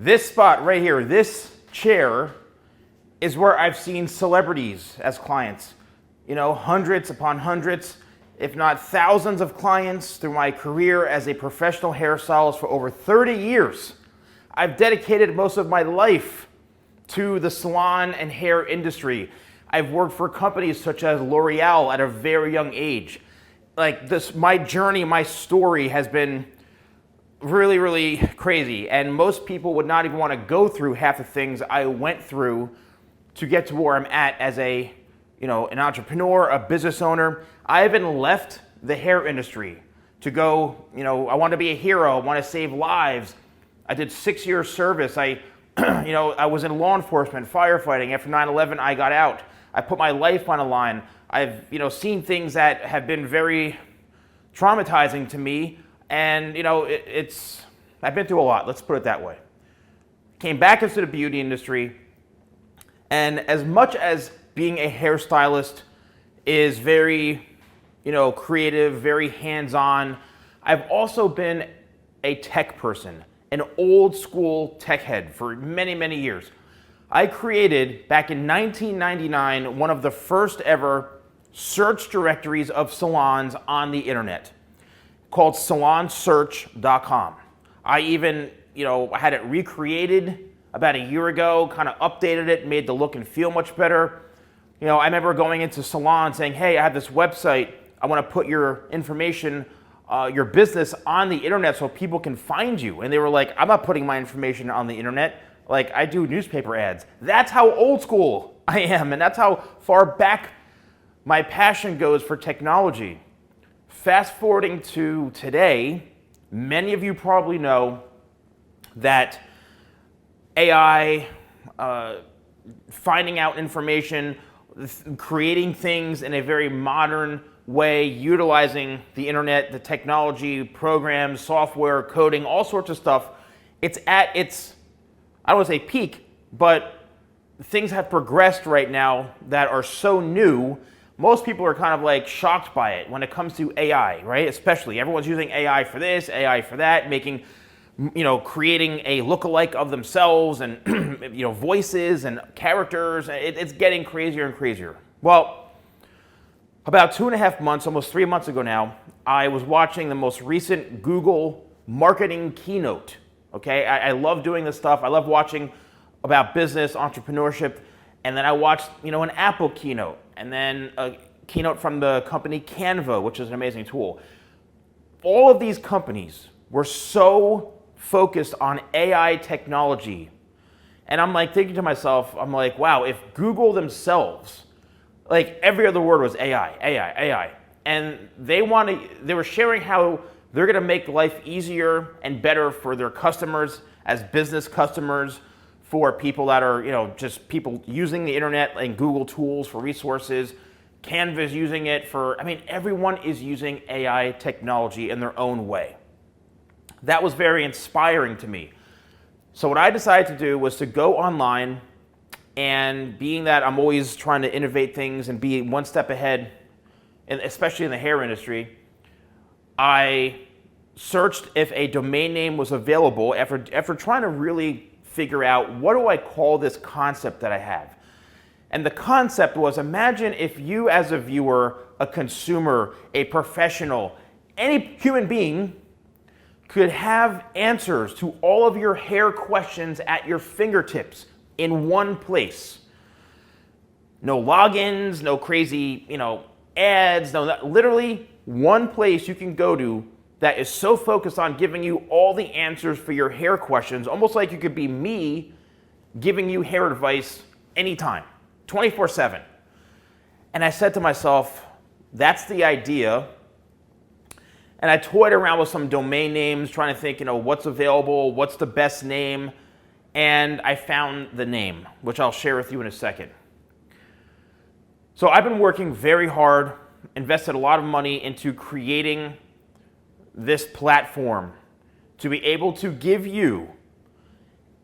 This spot right here, this chair, is where I've seen celebrities as clients. You know, hundreds upon hundreds, if not thousands of clients through my career as a professional hairstylist for over 30 years. I've dedicated most of my life to the salon and hair industry. I've worked for companies such as L'Oreal at a very young age. Like this, my journey, my story has been really, really crazy. And most people would not even want to go through half the things I went through to get to where I'm at as an entrepreneur, a business owner. I even left the hair industry to go, I want to be a hero, I want to save lives. I did 6 years service. I was in law enforcement, firefighting. After 9/11, I got out. I put my life on the line. I've, seen things that have been very traumatizing to me. And, I've been through a lot, let's put it that way. Came back into the beauty industry. And as much as being a hairstylist is very, creative, very hands-on, I've also been a tech person, an old school tech head for many, many years. I created, back in 1999, one of the first ever search directories of salons on the internet called salonsearch.com. I even, had it recreated about a year ago, kind of updated it, made the look and feel much better. I remember going into salons saying, hey, I have this website. I want to put your information, your business on the internet so people can find you. And they were like, I'm not putting my information on the internet. Like, I do newspaper ads. That's how old school I am. And that's how far back my passion goes for technology. Fast forwarding to today, many of you probably know that AI, finding out information, creating things in a very modern way, utilizing the internet, the technology, programs, software, coding, all sorts of stuff. It's at its, I don't want to say peak, but things have progressed right now that are so new. Most people are kind of like shocked by it when it comes to AI, right? Especially everyone's using AI for this, AI for that, making, creating a lookalike of themselves and, voices and characters. It's getting crazier and crazier. Well, about 2.5 months, almost 3 months ago now, I was watching the most recent Google marketing keynote. Okay, I love doing this stuff. I love watching about business, entrepreneurship, and then I watched, an Apple keynote, and then a keynote from the company Canva, which is an amazing tool. All of these companies were so focused on AI technology, and I'm like thinking to myself, I'm like, wow, if Google themselves, like every other word was AI, and they were sharing how they're going to make life easier and better for their customers as business customers, for people that are, just people using the internet and Google tools for resources. Canva's using it for, everyone is using AI technology in their own way. That was very inspiring to me. So what I decided to do was to go online, and being that I'm always trying to innovate things and be one step ahead, and especially in the hair industry, I searched if a domain name was available after trying to really figure out, what do I call this concept that I have? And the concept was, imagine if you as a viewer, a consumer, a professional, any human being could have answers to all of your hair questions at your fingertips in one place. No logins, no crazy, ads, literally one place you can go to that is so focused on giving you all the answers for your hair questions, almost like you could be me giving you hair advice anytime, 24/7. And I said to myself, that's the idea. And I toyed around with some domain names, trying to think, what's available, what's the best name, and I found the name, which I'll share with you in a second. So I've been working very hard, invested a lot of money into creating this platform to be able to give you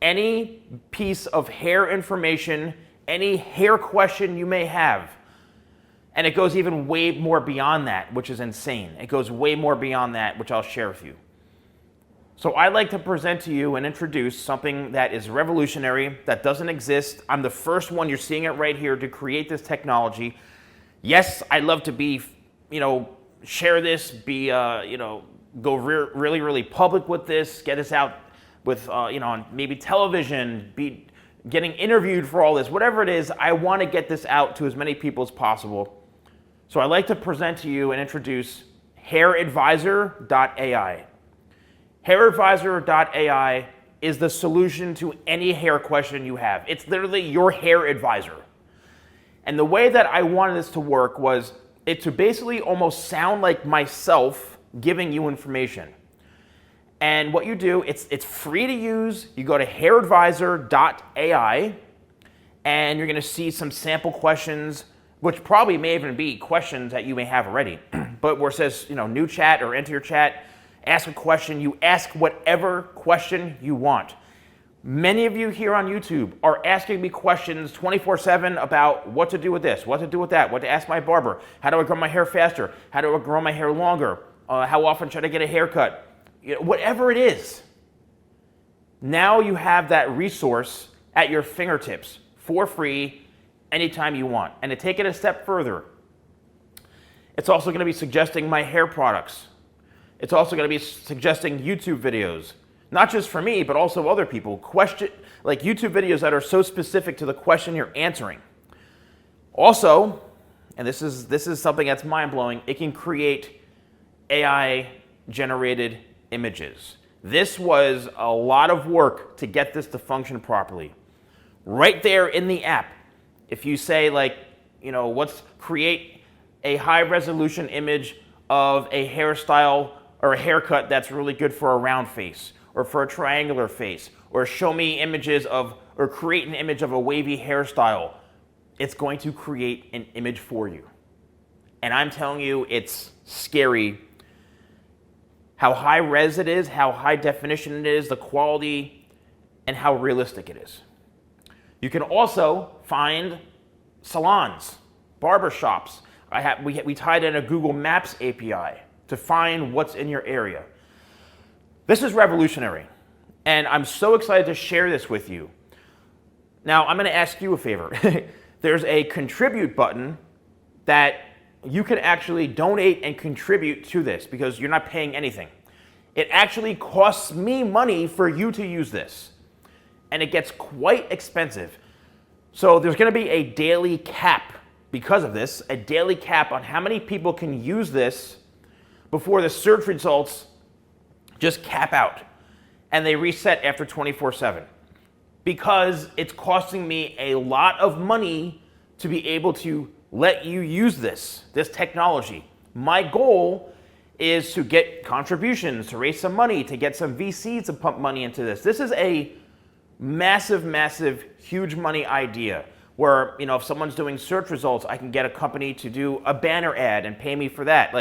any piece of hair information, any hair question you may have. And it goes even way more beyond that, which is insane. It goes way more beyond that, which I'll share with you. So I'd like to present to you and introduce something that is revolutionary, that doesn't exist. I'm the first one, you're seeing it right here, to create this technology. Yes, I'd love to be, share this, be, go really, really public with this, get this out with, on maybe television, be getting interviewed for all this, whatever it is. I want to get this out to as many people as possible. So I'd like to present to you and introduce hairadvisor.ai. Hairadvisor.ai is the solution to any hair question you have. It's literally your hair advisor. And the way that I wanted this to work was it to basically almost sound like myself giving you information. And what you do, it's free to use. You go to hairadvisor.ai and you're going to see some sample questions, which probably may even be questions that you may have already. But where it says, new chat or enter your chat, ask a question, you ask whatever question you want. Many of you here on YouTube are asking me questions 24/7 about what to do with this, what to do with that, what to ask my barber, how do I grow my hair faster, how do I grow my hair longer, how often should I get a haircut, whatever it is. Now you have that resource at your fingertips for free anytime you want. And to take it a step further, it's also going to be suggesting my hair products. It's also going to be suggesting YouTube videos. Not just for me, but also other people. Like YouTube videos that are so specific to the question you're answering. Also, and this is something that's mind-blowing, it can create AI-generated images. This was a lot of work to get this to function properly. Right there in the app, if you say let's create a high-resolution image of a hairstyle or a haircut that's really good for a round face, or for a triangular face, or show me images of, or create an image of a wavy hairstyle, it's going to create an image for you. And I'm telling you, it's scary how high res it is, how high definition it is, the quality, and how realistic it is. You can also find salons, barbershops. We tied in a Google Maps API to find what's in your area. This is revolutionary, and I'm so excited to share this with you. Now, I'm going to ask you a favor. There's a contribute button that you can actually donate and contribute to this because you're not paying anything. It actually costs me money for you to use this, and it gets quite expensive. So there's going to be a daily cap because of this, a daily cap on how many people can use this before the search results just cap out, and they reset after 24/7 because it's costing me a lot of money to be able to let you use this technology. My goal is to get contributions, to raise some money, to get some VCs to pump money into this. This is a massive, massive, huge money idea where, if someone's doing search results, I can get a company to do a banner ad and pay me for that.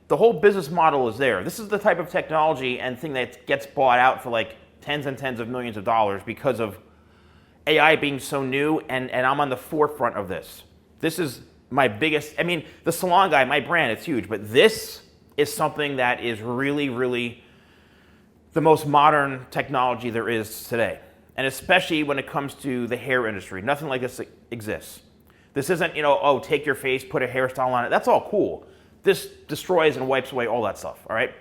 The whole business model is there. This is the type of technology and thing that gets bought out for tens and tens of millions of dollars because of AI being so new, and I'm on the forefront of this. This is my biggest, the Salon Guy, my brand, it's huge, but this is something that is really, really the most modern technology there is today. And especially when it comes to the hair industry. Nothing like this exists. This isn't, take your face, put a hairstyle on it. That's all cool. This destroys and wipes away all that stuff, all right?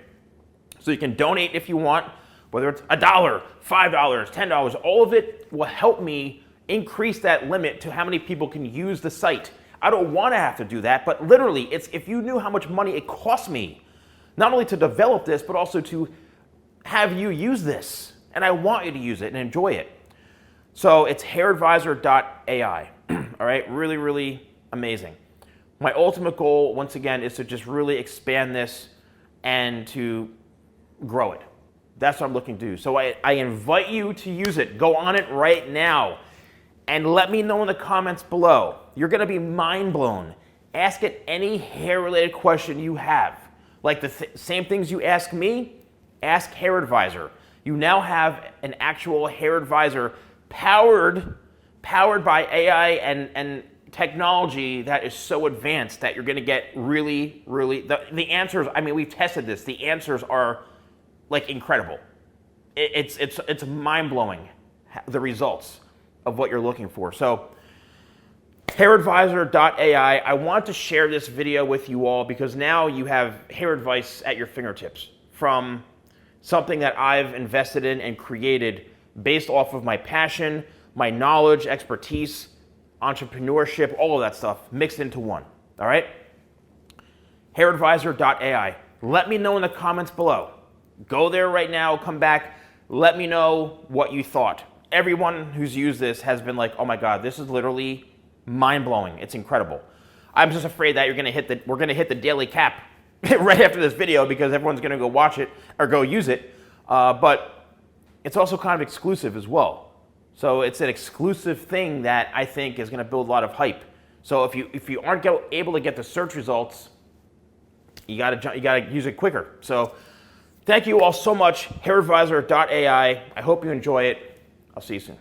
So you can donate if you want, whether it's $1, $5, $10, all of it will help me increase that limit to how many people can use the site. I don't want to have to do that, but literally, if you knew how much money it costs me, not only to develop this, but also to have you use this. And I want you to use it and enjoy it. So it's hairadvisor.ai, all right? Really, really amazing. My ultimate goal, once again, is to just really expand this and to grow it. That's what I'm looking to do. So I invite you to use it. Go on it right now and let me know in the comments below. You're going to be mind blown. Ask it any hair-related question you have. Like the same things you ask me, ask Hair Advisor. You now have an actual hair advisor powered by AI and technology that is so advanced that you're going to get really, really, the answers, we've tested this. The answers are incredible. it's mind-blowing, the results of what you're looking for. So hairadvisor.ai, I want to share this video with you all because now you have hair advice at your fingertips from something that I've invested in and created based off of my passion, my knowledge, expertise, entrepreneurship, all of that stuff mixed into one. All right? Hairadvisor.ai. Let me know in the comments below. Go there right now, come back, let me know what you thought. Everyone who's used this has been like, oh my God, this is literally mind-blowing. It's incredible. I'm just afraid that we're gonna hit the daily cap right after this video because everyone's gonna go watch it or go use it. But it's also kind of exclusive as well. So it's an exclusive thing that I think is gonna build a lot of hype. So if you aren't able to get the search results, you gotta use it quicker. So thank you all so much. Hairadvisor.ai. I hope you enjoy it. I'll see you soon.